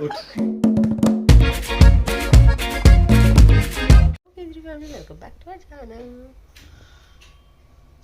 Welcome back to our channel.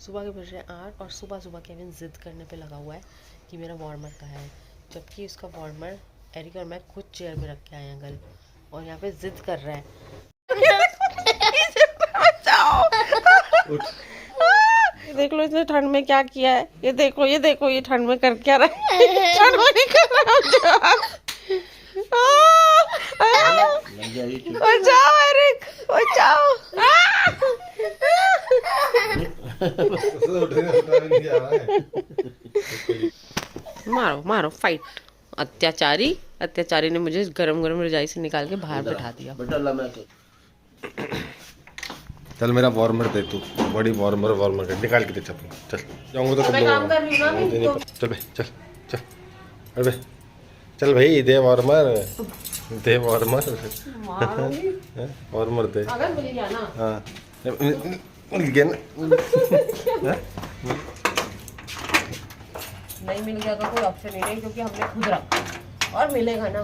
सुबह के बज रहे 8 और सुबह सुबह केविन जिद करने पे लगा हुआ है कि मेरा वार्मर कहाँ है, जबकि उसका वार्मर एरिक और मैं खुद चेयर में रख के आए हैं कल, और यहाँ पे जिद कर रहा है। ये देख लो इसने ठंड में क्या किया है, ये देखो ये ठंड में कर क्या रहा है। बचाओ एरिक, बचाओ। मारो मारो फाइट। अत्याचारी ने मुझे गरम गरम रजाई से निकाल के बाहर बैठा दिया। चल मेरा वार्मर दे तू, बड़ी वार्मर कर निकाल के दे। चल जाऊंगा तो मैं काम कर रही हूँ ना। चल भाई चल अरे चल भाई दे वार्मर वार्मर दे। अगर मिल गया ना। हाँ मिल गया ना। नहीं मिल गया तो कोई ऑप्शन ही नहीं, क्योंकि हमने खुद रखा और मिलेगा ना।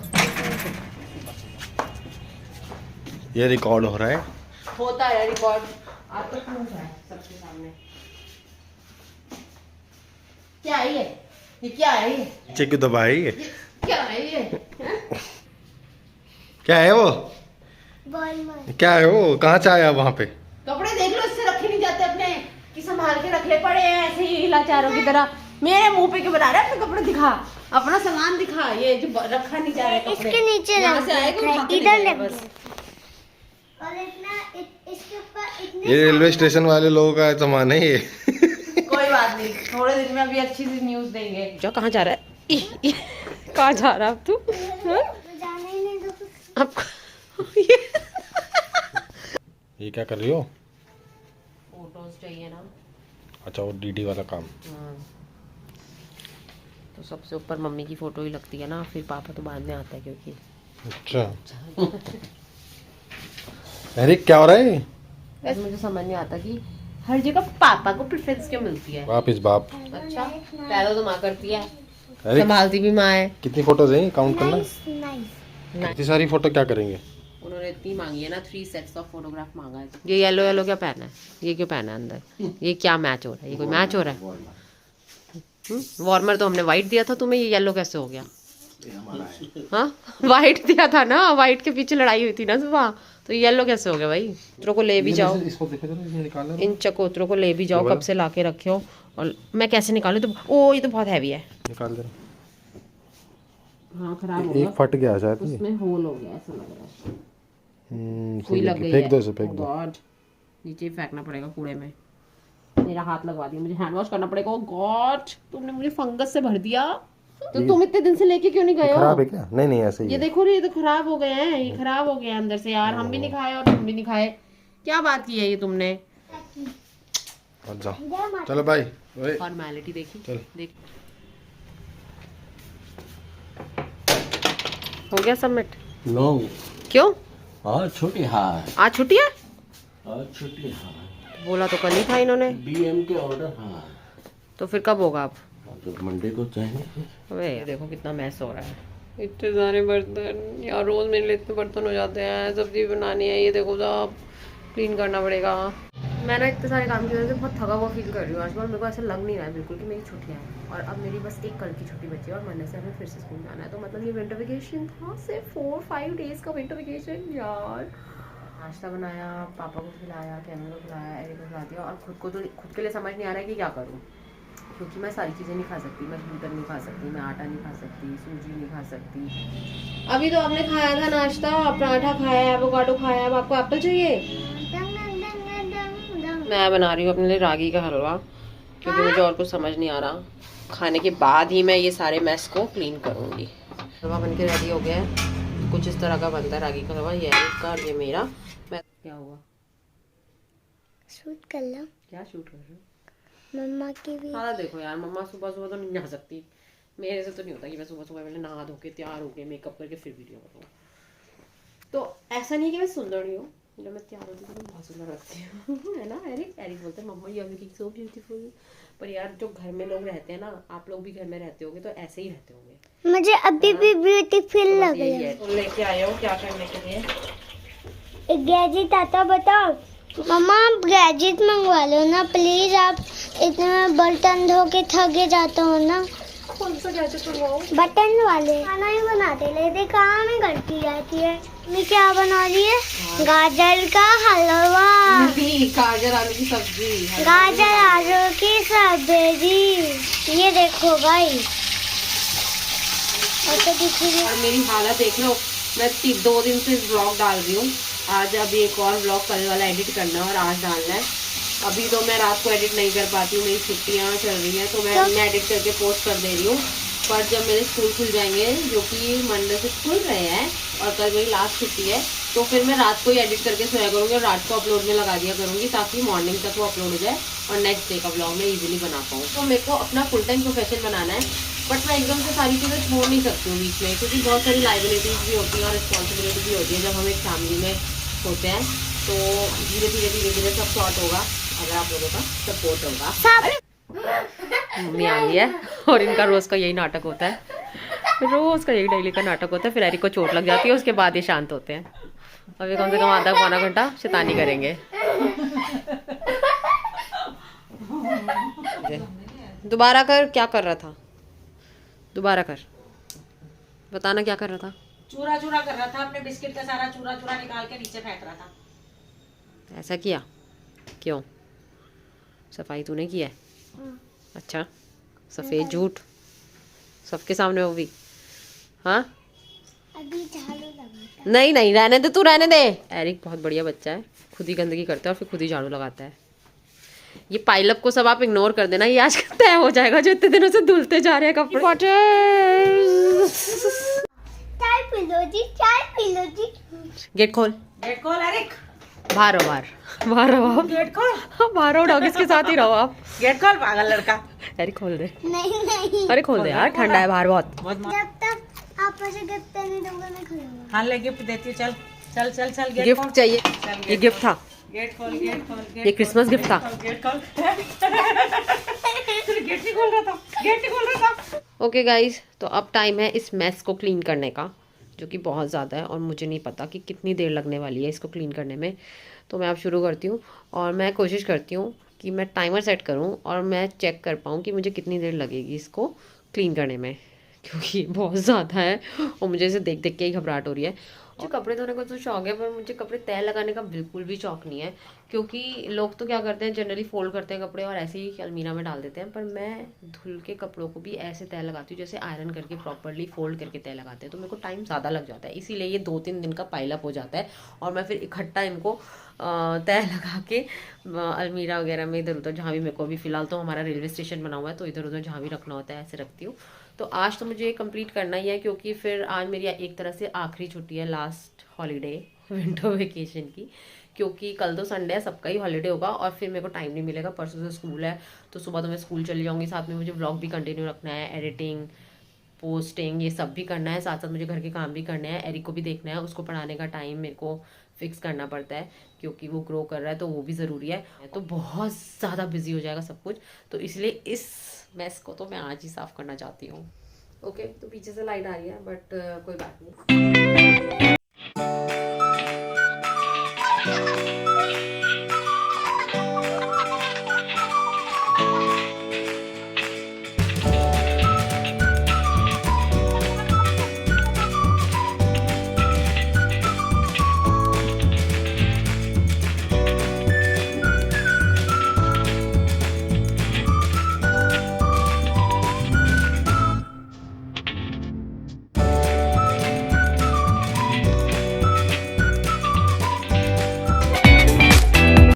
ये रिकॉर्ड हो रहा है, होता है रिकॉर्ड। आप तो प्रूफ है सबके सामने। क्या है ये क्या है ये? चेक दबाई है। क्या है ये? क्या है वो? क्या है वो? कहाँ से आया वहाँ पे? कपड़े देख लो, इससे रखे नहीं जाते अपने कि संभाल के रख ले, पड़े हैं ऐसे ही लाचारों की तरह। मेरे मुंह पे क्यों बना रहा है? अपने कपड़े दिखा, अपना सामान दिखा। ये जो रखा नहीं जा रहा है कपड़े, इसके नीचे इधर लग बस। और इतना इसके ऊपर इतने ये रेलवे स्टेशन वाले लोगों का सामान है ये। कोई बात नहीं, थोड़े दिन में अभी अच्छी सी न्यूज़ देंगे। जो कहाँ जा रहा है? कहाँ जा रहा है अब तू? जाने ही नहीं दो आपको ये क्या कर रही हो? फोटोज चाहिए ना। अच्छा वो डीडी वाला काम। तो सबसे ऊपर मम्मी की फोटो ही लगती है ना, फिर पापा तो बाद में आता है क्योंकि। अच्छा अरे क्या हो रहा है? वैसे मुझे समझ नहीं आता कि हर जगह पापा को प्रेफरेंस क्यों मिलती है। वापिस बाप। अच्छा पैदा तो माँ करती है, अरे संभालती भी माँ है। कितनी फोटोज हैं? काउंट करना। नाइस इतनी सारी फोटो क्या करेंगे? उन्होंने इतनी मांगी है ना, 3 सेट्स ऑफ फोटोग्राफ मांगा है। ये येलो क्या पहना है? ये क्यों पहना है अंदर? ये क्या मैच हो रहा है? ये कोई मैच हो रहा है? वार्मर तो हमने वाइट दिया था तुम्हें, ये येलो कैसे हो गया? हाँ वाइट दिया था ना, वाइट के पीछे लड़ाई हुई थी ना सुबह, तो येलो कैसे हो गया भाई? चकोतरों को ले भी जाओ, इन चकोतरों को ले भी जाओ, कब से ला के रखे हो। और मैं कैसे निकालूं? तो ओ ये तो बहुत हैवी है। निकाल दे। हाँ खराब हो गया, एक फट गया शायद, उसमें होल हो गया ऐसा लग रहा है। सुई लग गई फेंक है। दो इसे, फेंक दो। गॉड नीचे ही फेंकना पड़ेगा कूड़े में। मेरा हाथ लगवा दिया, मुझे हैंड वॉश करना पड़ेगा। ओ गॉड तुमने मुझे फंगस से भर दिया। तो तुम इतने दिन से लेके क्यों नहीं गए हो? खराब है क्या? नहीं ऐसे ही ये है। देखो ये तो खराब हो गए हैं, ये खराब हो गए हैं अंदर से यार। हम भी नहीं खाए और तुम भी नहीं खाए, क्या बात की है ये तुमने? और जाओ चलो भाई। फॉर्मेलिटी देखी चल। देख, हो गया सबमिट। नो क्यों आज छुट्टी है, आज छुट्टी है? आज छुट्टी है। बोला तो कल ही था इन्होंने। बीएम के ऑर्डर है, तो फिर कब होगा अब? तो मंडे को चाहिए। अबे देखो कितना मैस हो रहा है, इतने सारे बर्तन यार, रोज मेरे लिए इतने बर्तन हो जाते हैं। सब्जी बनानी है, ये देखो सब क्लीन करना पड़ेगा। मैं ना इतने सारे काम की वजह से बहुत थका हुआ फील कर रही हूँ आजकल। मेरे को ऐसा लग नहीं रहा है बिल्कुल कि मेरी छुट्टियाँ हैं, और अब मेरी बस एक कल की छुट्टी बची है और मंडे से हमें फिर से स्कूल जाना है। तो मतलब ये विंटर वेकेशन था, सिर्फ 4-5 डेज़ का विंटर वेकेशन यार। नाश्ता बनाया, पापा को खिलाया, कैमरे को खिलाया, एरिक को खिला दिया, और खुद के लिए समझ नहीं आ रहा है कि क्या करूँ, क्योंकि मैं सारी चीज़ें नहीं खा सकती। मैं ग्लूटेन नहीं खा सकती, मैं आटा नहीं खा सकती, सूजी नहीं खा सकती। अभी तो आपने खाया था नाश्ता, पराठा खाया है, एवोकाडो खाया है। अब आपको एप्पल चाहिए? मैं बना रही हूँ अपने लिए रागी का हलवा, क्योंकि मुझे और कुछ समझ नहीं आ रहा। खाने के बाद ही मैं ये सारे मैस को क्लीन करूँगी। हलवा बन के रेडी हो गया है, कुछ इस तरह का बनता है रागी का हलवा। ये है इसका और ये मेरा। मैं क्या हुआ? शूट कर लो। क्या शूट कर रहे हो? मम्मा की भी। हाँ देखो यार, मम्मा सुबह सुबह तो नहीं नहा सकती, मेरे से तो नहीं होता कि मैं सुबह सुबह पहले नहा धो के तैयार होके मेकअप करके फिर वीडियो बनाऊँ। तो ऐसा नहीं कि मैं सुंदर नहीं हूँ, जब मैं तैयार होती हूँ तो बहुत सुंदर लगती हूँ है ना एरिक? एरिक बोलते हैं मम्मा you are looking so beautiful. पर यार जो घर में लोग रहते हैं ना, आप लोग भी घर में रहते होगे तो ऐसे ही रहते होंगे। मुझे अभी भी ब्यूटीफुल तो बस लग यही रहा है। है। तो लेके आए हो क्या करने के लिए? एक गैजेट आता बताओ मम्मा, आप गैजेट मंगवा लो ना प्लीज। आप इतना बर्तन धो के थके जाते हो ना। कौन सा गैजेट मंगवाओ? बटन वाले खाना ही बनाते लेते कहाँ में करती रहती है। मैं क्या बना रही है? गाजर का हलवा। नहीं, गाजर आलू की सब्जी। गाजर आलू की सब्जी। ये देखो भाई। और तो दिखी और मेरी हालत देख लो, मैं 2 दिन से ब्लॉग डाल रही हूँ। आज अभी एक और ब्लॉग कल वाला एडिट करना है और आज डालना है। अभी तो मैं रात को एडिट नहीं कर पाती हूँ, मेरी छुट्टियाँ चल रही हैं तो मैं एडिट करके पोस्ट कर दे रही हूँ। पर जब मेरे स्कूल खुल जाएंगे, जो कि मंडे से खुल रहे हैं और कल मेरी लास्ट छुट्टी है, तो फिर मैं रात को ही एडिट करके सोया करूँगी और रात को अपलोड में लगा दिया करूँगी ताकि मॉर्निंग तक वो अपलोड हो जाए और नेक्स्ट डे का ब्लॉग मैं इजीली बना पाऊँ। तो मेरे को अपना फुल टाइम प्रोफेशन बनाना है, बट मैं एकदम से सारी चीज़ें छोड़ नहीं सकती हूँ बीच में, क्योंकि बहुत सारी लाइबिलिटीज़ भी होती हैं और रिस्पॉन्सिबिलिटी भी होती है जब हम एक फैमिली में होते हैं। तो धीरे धीरे सब सॉर्ट होगा अगर आप लोगों का सपोर्ट होगा। मम्मी आई है और इनका रोज का यही नाटक होता है, रोज का यही डेली का नाटक होता है। फिर एरिक को चोट लग जाती है, उसके बाद ये शांत होते हैं। अभी कम से कम आधा पौना घंटा शैतानी करेंगे। दोबारा कर, क्या कर रहा था? दोबारा कर, बताना क्या कर रहा था? चूरा चूरा कर रहा था, अपने बिस्किट का सारा चूरा चूरा निकाल के नीचे फेंक रहा था। ऐसा किया क्यों? सफाई तूने की है? अच्छा, सफेद झूठ सबके सामने वो भी। हाँ अभी झाड़ू लगा। नहीं नहीं, रहने दे, तू रहने दे। एरिक बहुत बढ़िया बच्चा है, खुद ही गंदगी करता है और फिर खुद ही झाड़ू लगाता है। ये पाइलअप को सब आप इग्नोर कर देना, ये आज तय हो जाएगा जो इतने दिनों से धुलते जा रहे हैं कपड़े। चाय पी लो जी, चाय पी लो जी। गेट खोल, गेट खोल एरिक, बाहर हो, बाहर रहो आप। गेट खोल, हाँ, बाहर रहो, डॉगिस के साथ ही रहो आप। गेट खोल पागल लड़का। एरिक खोल दे। नहीं नहीं, अरे खोल दे यार, ठंडा है बाहर बहुत। जब तक आप मुझे गिफ्ट नहीं दोगे मैं खोलूंगा। हाँ ले गिफ्ट देती हूँ, चल चल चल चल गेट गिफ्ट खोल। चाहिए, चल, ये गिफ्ट था, गेट खोल गेट खोल गेट ये क्रिसमस गिफ्ट था। गेट खोल। गेट नहीं खोल रहा था, गेट नहीं खोल रहा था। ओके गाइज, तो अब टाइम है इस मैस को क्लीन करने का, जो कि बहुत ज़्यादा है और मुझे नहीं पता कि कितनी देर लगने वाली है इसको क्लीन करने में। तो मैं अब शुरू करती हूँ और मैं कोशिश करती हूँ कि मैं टाइमर सेट करूँ और मैं चेक कर पाऊँ कि मुझे कितनी देर लगेगी इसको क्लीन करने में, क्योंकि बहुत ज़्यादा है और मुझे इसे देख देख के ही घबराहट हो रही है। मुझे कपड़े धोने का तो शौक है, पर मुझे कपड़े तय लगाने का बिल्कुल भी शौक नहीं है, क्योंकि लोग तो क्या करते हैं, जनरली फोल्ड करते हैं कपड़े और ऐसे ही अलमीरा में डाल देते हैं, पर मैं धुल के कपड़ों को भी ऐसे तय लगाती हूँ जैसे आयरन करके प्रॉपरली फोल्ड करके तय लगाते हैं। तो मेरे को टाइम ज़्यादा लग जाता है, इसीलिए ये 2-3 दिन का पाइलअप हो जाता है और मैं फिर इकट्ठा इनको तय लगा के अलमीरा वगैरह में इधर उधर जहाँ भी मेरे को, अभी फ़िलहाल तो हमारा रेलवे स्टेशन बना हुआ है तो इधर उधर जहाँ भी रखना होता है ऐसे रखती हूँ। तो आज तो मुझे ये कंप्लीट करना ही है, क्योंकि फिर आज मेरी एक तरह से आखिरी छुट्टी है, लास्ट हॉलीडे विंटर वेकेशन की, क्योंकि कल तो संडे है, सबका ही हॉलीडे होगा और फिर मेरे को टाइम नहीं मिलेगा। परसों से स्कूल है तो सुबह तो मैं स्कूल चली जाऊँगी, साथ में मुझे व्लॉग भी कंटिन्यू रखना है, एडिटिंग पोस्टिंग ये सब भी करना है, साथ साथ मुझे घर के काम भी करने हैं, एरिक को भी देखना है, उसको पढ़ाने का टाइम मेरे को फिक्स करना पड़ता है क्योंकि वो ग्रो कर रहा है तो वो भी ज़रूरी है। तो बहुत ज़्यादा बिजी हो जाएगा सब कुछ, तो इसलिए इस मैस को तो मैं आज ही साफ़ करना चाहती हूँ। ओके, तो पीछे से लाइट आ रही है बट कोई बात नहीं।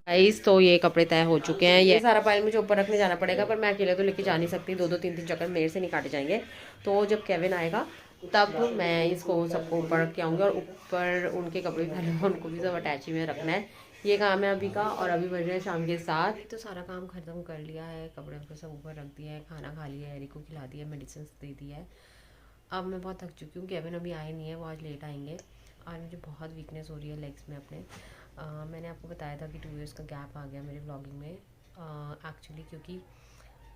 गाइस, तो ये कपड़े तय हो चुके हैं, ये सारा पाइल मुझे ऊपर रखने जाना पड़ेगा, पर मैं अकेले तो लेके जा नहीं सकती, 2-2 3-3 चक्कर मेरे से नहीं काटे जाएंगे। तो जब केविन आएगा तब मैं इसको सबको ऊपर रख के आऊँगी और ऊपर उनके कपड़े भी पहले उनको भी सब अटैची में रखना है। ये काम है अभी का, और अभी बज रहे हैं शाम के 7। तो सारा काम ख़त्म कर लिया है, कपड़े वपड़े सब ऊपर रख दिया है, खाना खा लिया है, एरिक को खिला दिया, मेडिसिन दे दिया है। अब मैं बहुत थक चुकी हूँ, केविन अभी आए नहीं है, वो आज लेट आएंगे। आज मुझे बहुत वीकनेस हो रही है लेग्स में अपने, मैंने आपको बताया था कि 2 इयर्स का गैप आ गया मेरे व्लॉगिंग में एक्चुअली, क्योंकि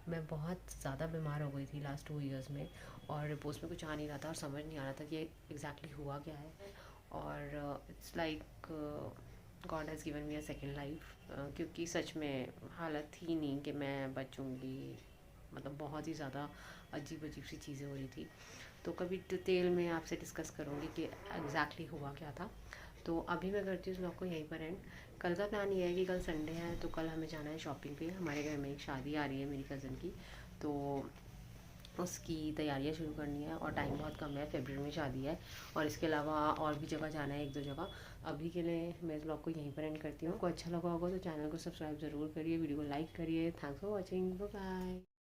मैं बहुत ज़्यादा बीमार हो गई थी लास्ट 2 इयर्स में, और रिपोर्ट्स में कुछ आ नहीं रहा था और समझ नहीं आ रहा था कि एग्जैक्टली हुआ क्या है। और it's like God has given me a second life, क्योंकि सच में हालत थी नहीं कि मैं बचूँगी, मतलब बहुत ही ज़्यादा अजीब अजीब सी चीज़ें हो रही थी। तो कभी डिटेल में आपसे डिस्कस करूँगी कि एग्जैक्टली हुआ क्या था। तो अभी मैं करती हूँ इस ब्लॉग को यहीं पर एंड। कल का प्लान ये है कि कल संडे है, तो कल हमें जाना है शॉपिंग पे। हमारे घर में एक शादी आ रही है मेरी कज़न की, तो उसकी तैयारियां शुरू करनी है और टाइम बहुत कम है, फरवरी में शादी है। और इसके अलावा और भी जगह जाना है, 1-2 जगह। अभी के लिए मैं इस ब्लॉग को यहीं पर एंड करती हूँ। आपको अच्छा लगा होगा तो चैनल को सब्सक्राइब ज़रूर करिए, वीडियो को लाइक करिए। Thanks for watching, bye bye.